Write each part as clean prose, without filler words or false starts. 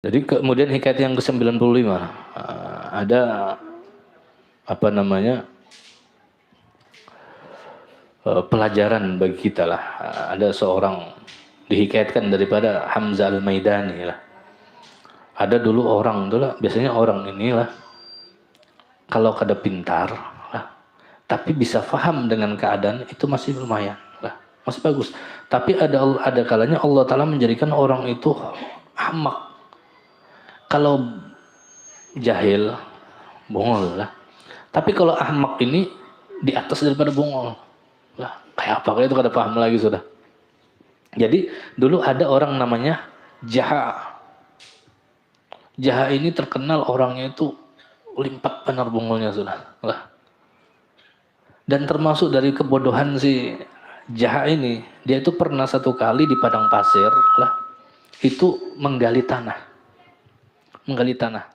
Jadi kemudian hikayat yang ke-95, ada apa namanya, pelajaran bagi kita lah. Ada seorang dihikayatkan daripada Hamzah Al-Maidani lah. Ada dulu orang tuh lah, biasanya orang inilah kalau kada pintar lah, tapi bisa faham dengan keadaan itu masih lumayan lah, masih bagus. Tapi ada kalanya Allah Ta'ala menjadikan orang itu ahmak. Kalau jahil, bongol lah. Tapi kalau ahmak ini di atas daripada bongol lah. Kayak apa, kayak itu kada paham lagi sudah. Jadi dulu ada orang namanya Jaha. Jaha ini terkenal orangnya itu limpat benar bongolnya sudah lah. Dan termasuk dari kebodohan si Jaha ini, dia itu pernah satu kali di padang pasir lah, itu menggali tanah. Menggali tanah.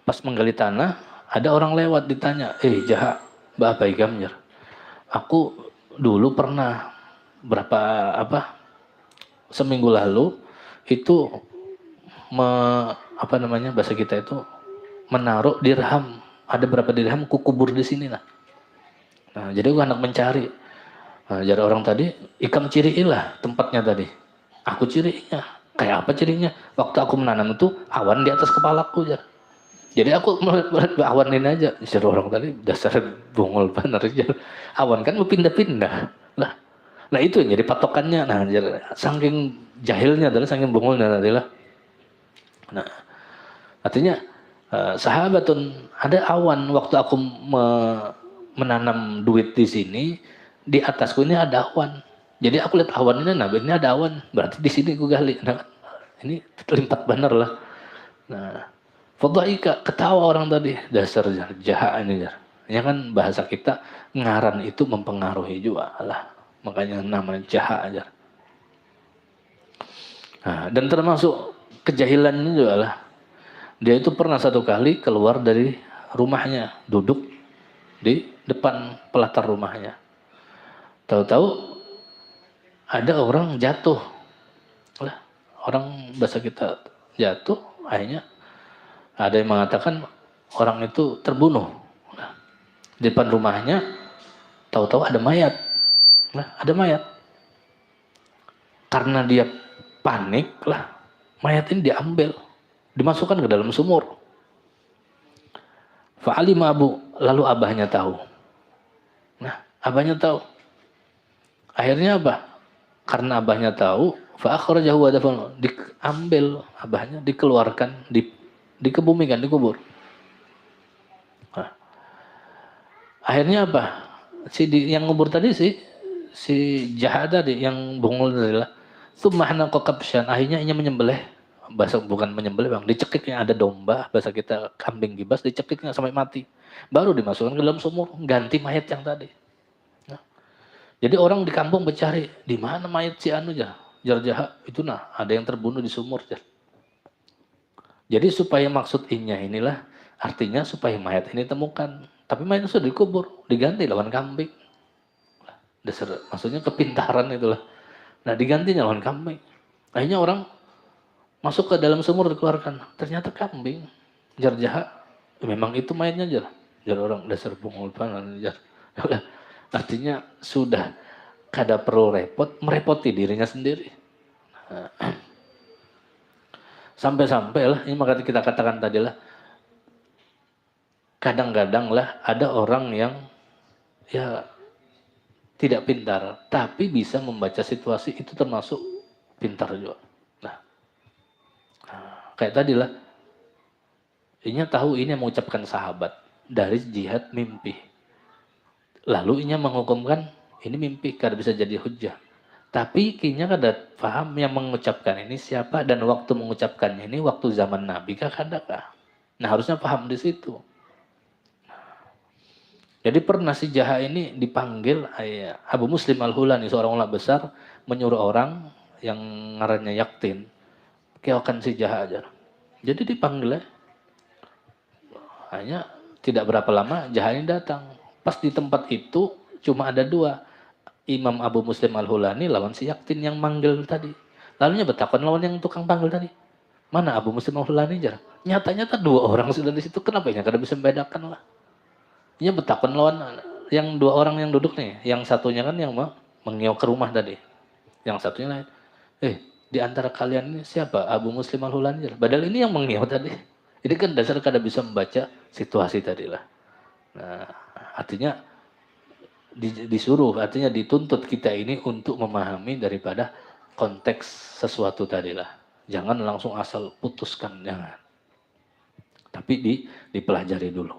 Pas menggali tanah, ada orang lewat ditanya, Jaha, Mbak Gamjar, aku dulu pernah seminggu lalu itu bahasa kita itu menaruh dirham, ada berapa dirham kukubur di sini lah. Nah, jadi gua anak mencari. Nah, jadi orang tadi, ikam ciriilah tempatnya tadi. Aku cirinya. Kayak apa cirinya? Waktu aku menanam itu awan di atas kepalaku ya. Jadi aku melihat awan ini aja. Jadi orang tadi dasar bungol benar aja. Awan kan mau pindah-pindah lah. Nah itu yang jadi patokannya. Nah, jadi, saking jahilnya adalah saking bungolnya adalah. Nah, artinya sahabatun, ada awan waktu aku menanam duit di sini, di atasku ini ada awan. Jadi aku lihat awan ini, nah ini ada awan, berarti di sini aku gali. Nah, ini limpat bener lah. Nah, fadhaika, ketawa orang tadi, dasar jahat ini jar. Ya kan bahasa kita ngaran itu mempengaruhi juga lah. Makanya namanya jahat aja. Nah, dan termasuk kejahilannya juga lah. Dia itu pernah satu kali keluar dari rumahnya, duduk di depan pelatar rumahnya. Tahu-tahu ada orang jatuh. Lah, orang bahasa kita jatuh, akhirnya ada yang mengatakan orang itu terbunuh. Nah, di depan rumahnya tahu-tahu ada mayat. Nah, ada mayat. Karena dia panik lah, mayat ini diambil, dimasukkan ke dalam sumur. Fa'alim abu, lalu abahnya tahu. Nah, abahnya tahu. Akhirnya apa? Karena abahnya tahu, fa'akhrajahu wa dafanu, diambil abahnya, dikeluarkan, dikebumikan, dikubur. Nah, akhirnya apa? Yang ngubur tadi si jahat tadi, yang bungul tadi lah. Tsumma kokapsyan, akhirnya ini menyembelih, bahasa bukan menyembelih bang, dicekiknya, ada domba, bahasa kita kambing gibas, dicekiknya sampai mati. Baru dimasukkan ke dalam sumur, ganti mayat yang tadi. Nah, jadi orang di kampung mencari, di mana mayat si anu jar jahat itu, nah ada yang terbunuh di sumur jar. Jadi supaya maksud inilah, artinya supaya mayat ini temukan. Tapi mayat sudah dikubur, diganti lawan kambing. Dasar, maksudnya kepintaran itulah. Nah digantinya lawan kambing. Akhirnya orang masuk ke dalam sumur dikeluarkan. Ternyata kambing. Jar jahat. Memang itu mayatnya jar. Jar orang dasar bungul jar. Artinya sudah kada perlu repot, merepoti dirinya sendiri. Sampai-sampai lah, ini maka kita katakan tadi lah. Kadang-kadang lah ada orang yang ya tidak pintar, tapi bisa membaca situasi, itu termasuk pintar juga. Nah, kayak tadi lah, ini tahu ini yang mengucapkan sahabat dari jihad mimpi. Lalu ini menghukumkan ini mimpi, kada bisa jadi hujah. Tapi kayaknya kada paham yang mengucapkan ini siapa dan waktu mengucapkannya ini waktu zaman Nabi kah kada kah? Nah harusnya paham di situ. Jadi pernah si Jaha ini dipanggil Abu Muslim Al-Hulani, seorang ulama besar, menyuruh orang yang ngarannya Yaktin, keokan si Jaha aja. Jadi dipanggil, hanya tidak berapa lama Jaha ini datang. Pas di tempat itu cuma ada dua, Imam Abu Muslim Al-Hulani lawan si Yaktin yang manggil tadi. Lalunya bertakon lawan yang tukang panggil tadi. Mana Abu Muslim Al-Hulaninjar? Nyata-nyata dua orang sudah di situ. Kenapa ya? Kada bisa membedakan lah. Ini bertakon lawan yang dua orang yang duduk nih. Yang satunya kan yang mengiok ke rumah tadi. Yang satunya lain. Di antara kalian ini siapa? Abu Muslim Al-Hulaninjar. Padahal ini yang mengiok tadi. Ini kan dasar kada bisa membaca situasi tadi lah. Nah, artinya disuruh, artinya dituntut kita ini untuk memahami daripada konteks sesuatu tadi lah. Jangan langsung asal putuskan, jangan. Tapi dipelajari dulu.